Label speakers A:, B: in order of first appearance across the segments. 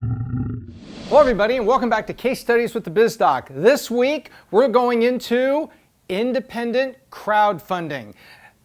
A: Hello everybody and welcome back to Case Studies with the BizDoc. This week we're going into independent crowdfunding.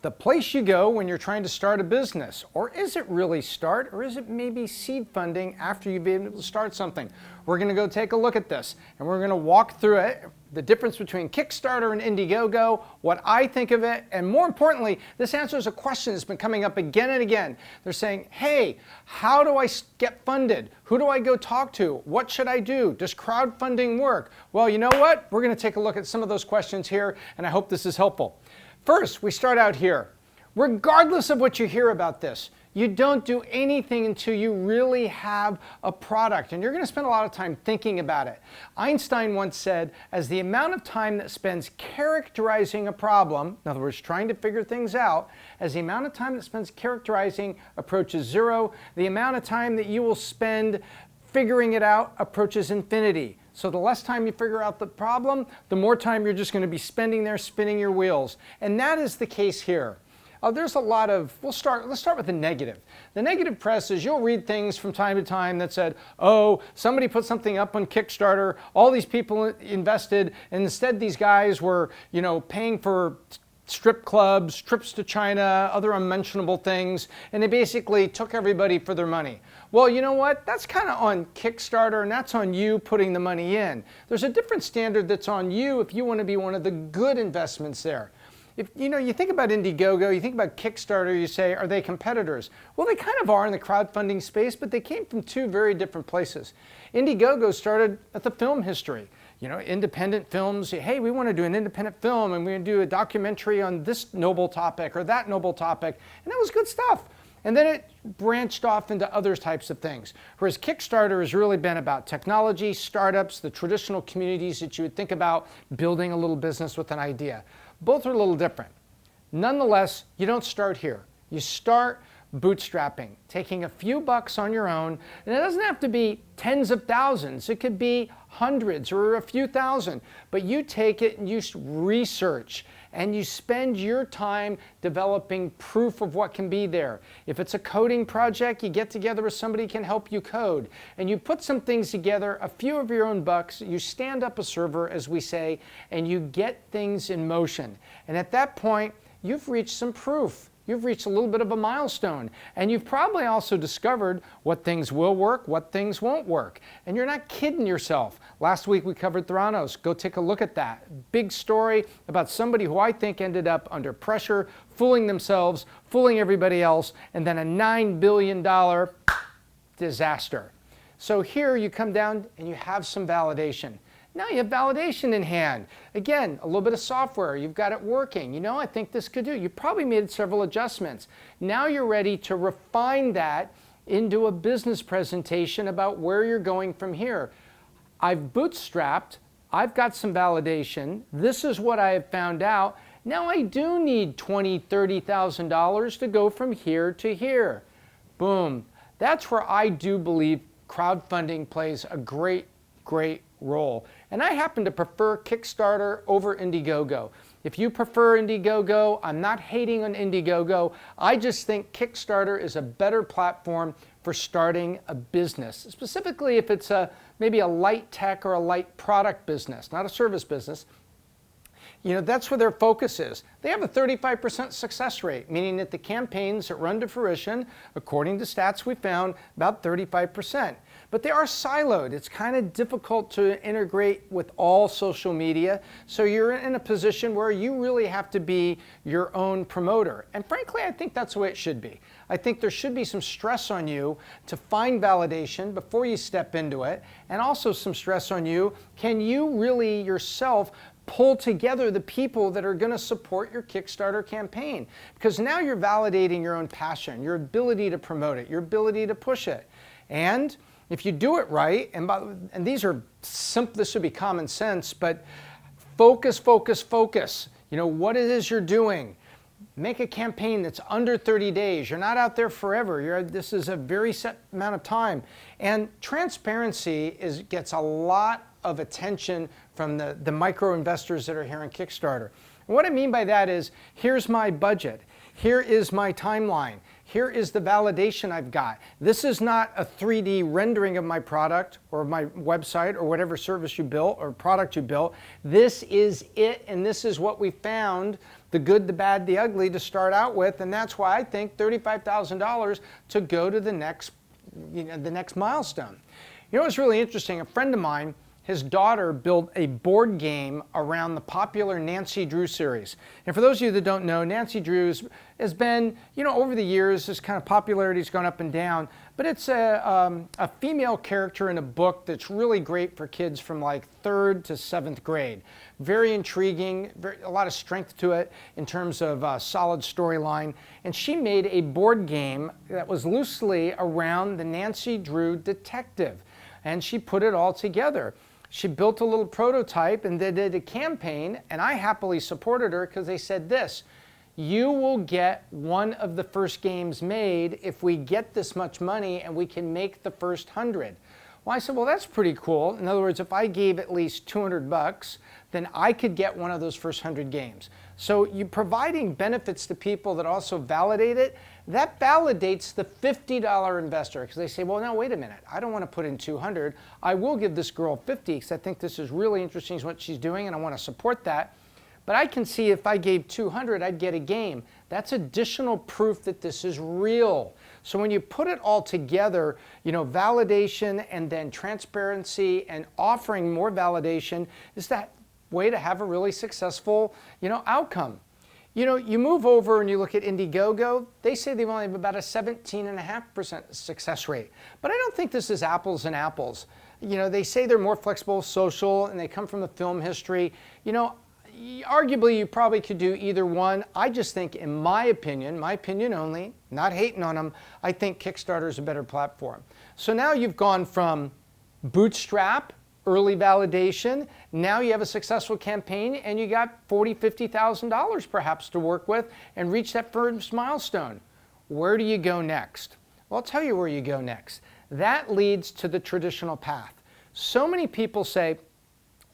A: The place you go when you're trying to start a business. Or is it really start, or is it maybe seed funding after you've been able to start something? We're going to go take a look at this and we're going to walk through it, the difference between Kickstarter and Indiegogo, what I think of it, and more importantly, this answers a question that's been coming up again and again. They're saying, hey, how do I get funded? Who do I go talk to? What should I do? Does crowdfunding work? Well, you know what? We're going to take a look at some of those questions here, and I hope this is helpful. First, we start out here. Regardless of what you hear about this, you don't do anything until you really have a product, and you're going to spend a lot of time thinking about it. Einstein once said, as the amount of time that spends characterizing a problem, in other words, trying to figure things out, as the amount of time that spends characterizing approaches zero, the amount of time that you will spend figuring it out approaches infinity. So the less time you figure out the problem, the more time you're just going to be spending there spinning your wheels. And that is the case here. There's a lot of, let's start with the negative. The negative press is you'll read things from time to time that said, oh, somebody put something up on Kickstarter, all these people invested, and instead these guys were, paying for strip clubs, trips to China, other unmentionable things, and they basically took everybody for their money. Well, you know what? That's kind of on Kickstarter, and that's on you putting the money in. There's a different standard that's on you if you want to be one of the good investments there. If you think about Indiegogo, you think about Kickstarter, you say, are they competitors? Well, they kind of are in the crowdfunding space, but they came from two very different places. Indiegogo started at the film history. Independent films, hey, we want to do an independent film and we're going to do a documentary on this noble topic or that noble topic. And that was good stuff. And then it branched off into other types of things. Whereas Kickstarter has really been about technology, startups, the traditional communities that you would think about building a little business with an idea. Both are a little different. Nonetheless, you don't start here. You start bootstrapping, taking a few bucks on your own, and it doesn't have to be tens of thousands. It could be hundreds or a few thousand, but you take it and you research and you spend your time developing proof of what can be there. If it's a coding project, you get together with somebody who can help you code, and you put some things together, a few of your own bucks, you stand up a server, as we say, and you get things in motion. And at that point, you've reached some proof. You've reached a little bit of a milestone, and you've probably also discovered what things will work, what things won't work. And you're not kidding yourself. Last week we covered Theranos. Go take a look at that. Big story about somebody who I think ended up under pressure, fooling themselves, fooling everybody else, and then a $9 billion disaster. So here you come down and you have some validation. Now you have validation in hand. Again, a little bit of software. You've got it working. I think this could do. You probably made several adjustments. Now you're ready to refine that into a business presentation about where you're going from here. I've bootstrapped. I've got some validation. This is what I have found out. Now I do need $20,000, $30,000 to go from here to here. Boom. That's where I do believe crowdfunding plays a great role. And I happen to prefer Kickstarter over Indiegogo. If you prefer Indiegogo, I'm not hating on Indiegogo. I just think Kickstarter is a better platform for starting a business, specifically if it's maybe a light tech or a light product business, not a service business. That's where their focus is. They have a 35% success rate, meaning that the campaigns that run to fruition, according to stats we found, about 35%. But they are siloed. It's kind of difficult to integrate with all social media. So you're in a position where you really have to be your own promoter. And frankly, I think that's the way it should be. I think there should be some stress on you to find validation before you step into it, and also some stress on you. Can you really yourself pull together the people that are going to support your Kickstarter campaign? Because now you're validating your own passion, your ability to promote it, your ability to push it. And if you do it right, and these are simple, this should be common sense, but focus. What it is you're doing. Make a campaign that's under 30 days. You're not out there forever. This is a very set amount of time. And transparency gets a lot of attention from the micro investors that are here on Kickstarter. And what I mean by that is, here's my budget. Here is my timeline. Here is the validation I've got. This is not a 3D rendering of my product or my website or whatever service you built or product you built. This is it, and this is what we found, the good, the bad, the ugly, to start out with, and that's why I think $35,000 to go to the next milestone. You know what's really interesting? A friend of mine, his daughter built a board game around the popular Nancy Drew series. And for those of you that don't know, Nancy Drew has been, over the years, this kind of popularity's gone up and down, but it's a female character in a book that's really great for kids from like 3rd to 7th grade. Very intriguing, a lot of strength to it in terms of solid storyline. And she made a board game that was loosely around the Nancy Drew detective. And she put it all together. She built a little prototype and they did a campaign, and I happily supported her because they said this: you will get one of the first games made if we get this much money and we can make the first 100. Well, I said, well, that's pretty cool. In other words, if I gave at least $200, then I could get one of those first 100 games. So you're providing benefits to people that also validate it. That validates the $50 investor because they say, well, now wait a minute. I don't want to put in 200. I will give this girl 50 because I think this is really interesting what she's doing and I want to support that. But I can see if I gave 200, I'd get a game. That's additional proof that this is real. So when you put it all together, validation and then transparency and offering more validation is that way to have a really successful, outcome. You move over and you look at Indiegogo, they say they only have about a 17.5% success rate. But I don't think this is apples and apples. They say they're more flexible, social, and they come from the film history. Arguably, you probably could do either one. I just think, in my opinion only, not hating on them, I think Kickstarter is a better platform. So now you've gone from bootstrap, early validation, now you have a successful campaign and you got $40,000, $50,000 perhaps to work with and reach that first milestone. Where do you go next? Well, I'll tell you where you go next. That leads to the traditional path. So many people say,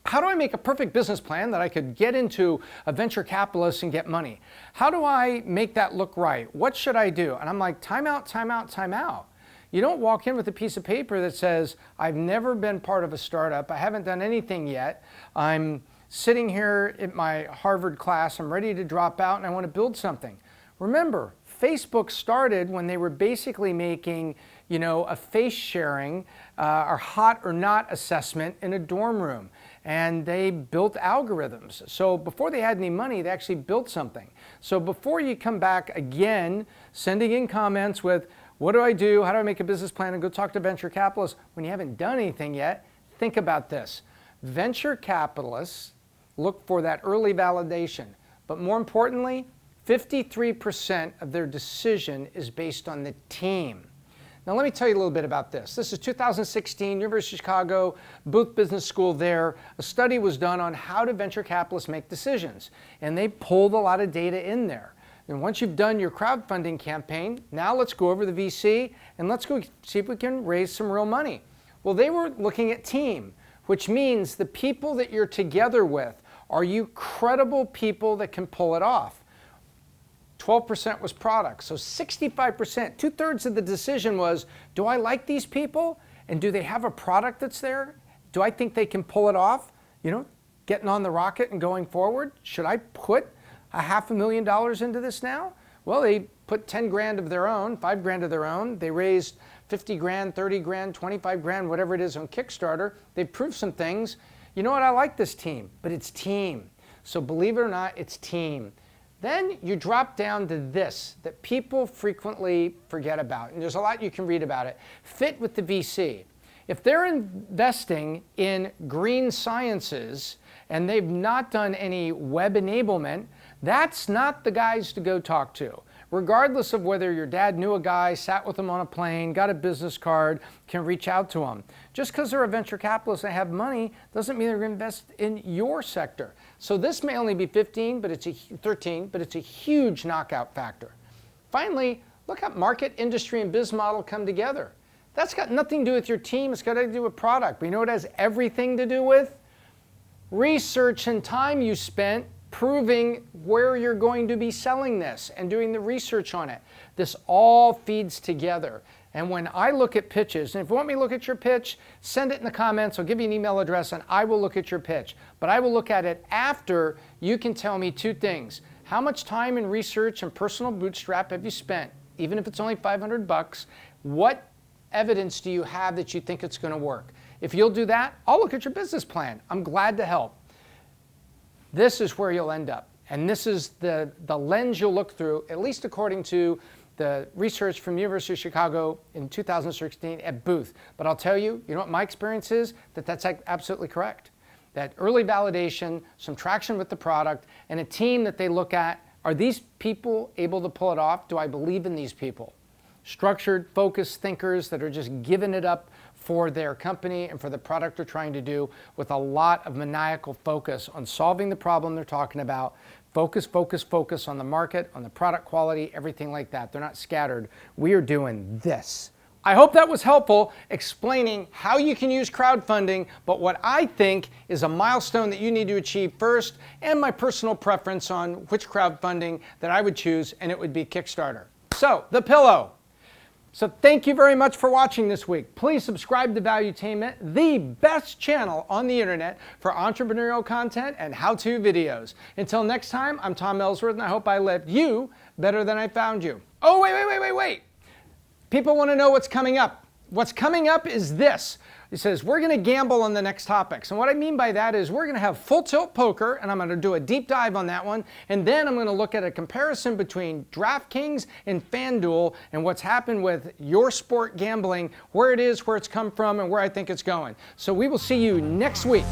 A: how do I make a perfect business plan that I could get into a venture capitalist and get money? How do I make that look right? What should I do? And I'm like, time out, time out, time out. You don't walk in with a piece of paper that says, I've never been part of a startup. I haven't done anything yet. I'm sitting here at my Harvard class. I'm ready to drop out and I want to build something. Remember, Facebook started when they were basically making, a face sharing or hot or not assessment in a dorm room. And they built algorithms. So before they had any money, they actually built something. So before you come back again, sending in comments with, what do I do? How do I make a business plan and go talk to venture capitalists? When you haven't done anything yet, think about this. Venture capitalists look for that early validation. But more importantly, 53% of their decision is based on the team. Now let me tell you a little bit about this. This is 2016, University of Chicago, Booth Business School there. A study was done on how do venture capitalists make decisions. And they pulled a lot of data in there. And once you've done your crowdfunding campaign, now let's go over the VC and let's go see if we can raise some real money. Well, they were looking at team, which means the people that you're together with, are you credible people that can pull it off? 12% was product. So 65%, 2/3 of the decision was, do I like these people? And do they have a product that's there? Do I think they can pull it off? Getting on the rocket and going forward? Should I put $500,000 into this now? Well, they put 10 grand of their own, 5 grand of their own. They raised 50 grand, 30 grand, 25 grand, whatever it is on Kickstarter. They proved some things. You know what? I like this team, but it's team. So believe it or not, it's team. Then you drop down to this that people frequently forget about, and there's a lot you can read about it. Fit with the VC. If they're investing in green sciences and they've not done any web enablement, that's not the guys to go talk to. Regardless of whether your dad knew a guy, sat with him on a plane, got a business card, can reach out to them. Just because they're a venture capitalist and have money doesn't mean they're going to invest in your sector. So this may only be 13, but it's a huge knockout factor. Finally, look how market, industry, and biz model come together. That's got nothing to do with your team. It's got to do with product. But you know what it has everything to do with? Research and time you spent proving where you're going to be selling this and doing the research on it. This all feeds together. And when I look at pitches, and if you want me to look at your pitch, send it in the comments. I'll give you an email address and I will look at your pitch. But I will look at it after you can tell me two things. How much time and research and personal bootstrap have you spent, even if it's only $500? What evidence do you have that you think it's going to work? If you'll do that, I'll look at your business plan. I'm glad to help. This is where you'll end up. And this is the lens you'll look through, at least according to the research from University of Chicago in 2016 at Booth. But I'll tell you, you know what my experience is? That's absolutely correct. That early validation, some traction with the product, and a team that they look at, are these people able to pull it off? Do I believe in these people? Structured, focused thinkers that are just giving it up for their company and for the product they're trying to do, with a lot of maniacal focus on solving the problem they're talking about. Focus, focus, focus on the market, on the product quality, everything like that. They're not scattered. We are doing this. I hope that was helpful explaining how you can use crowdfunding, but what I think is a milestone that you need to achieve first, and my personal preference on which crowdfunding that I would choose, and it would be Kickstarter. So, the pillow. So thank you very much for watching this week. Please subscribe to Valuetainment, the best channel on the internet for entrepreneurial content and how-to videos. Until next time, I'm Tom Ellsworth, and I hope I left you better than I found you. Oh, wait. People want to know what's coming up. What's coming up is this. It says, we're going to gamble on the next topics. And what I mean by that is we're going to have full tilt poker, and I'm going to do a deep dive on that one. And then I'm going to look at a comparison between DraftKings and FanDuel and what's happened with your sport gambling, where it is, where it's come from, and where I think it's going. So we will see you next week.